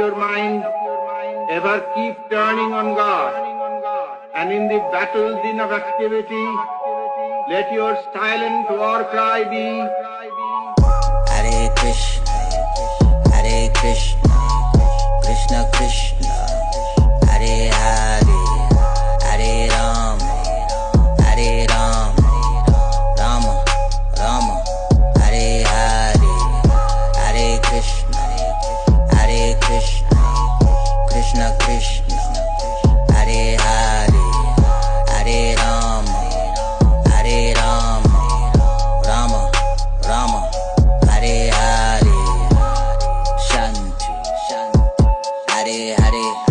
your mind, ever keep turning on God. And in the battle din of activity, let your silent war cry be, Hare Krishna, Hare Krishna, Krishna Krishna, Hare Hare, Hare Rama, Hare Rama, Rama Rama, Hare Hare, Hare Krishna, Hare Krishna, Krishna Krishna, Hare Hare, Hare Rama, Hare Rama, Rama Rama, Hare Hare, Shanti Shanti, Hare Hare.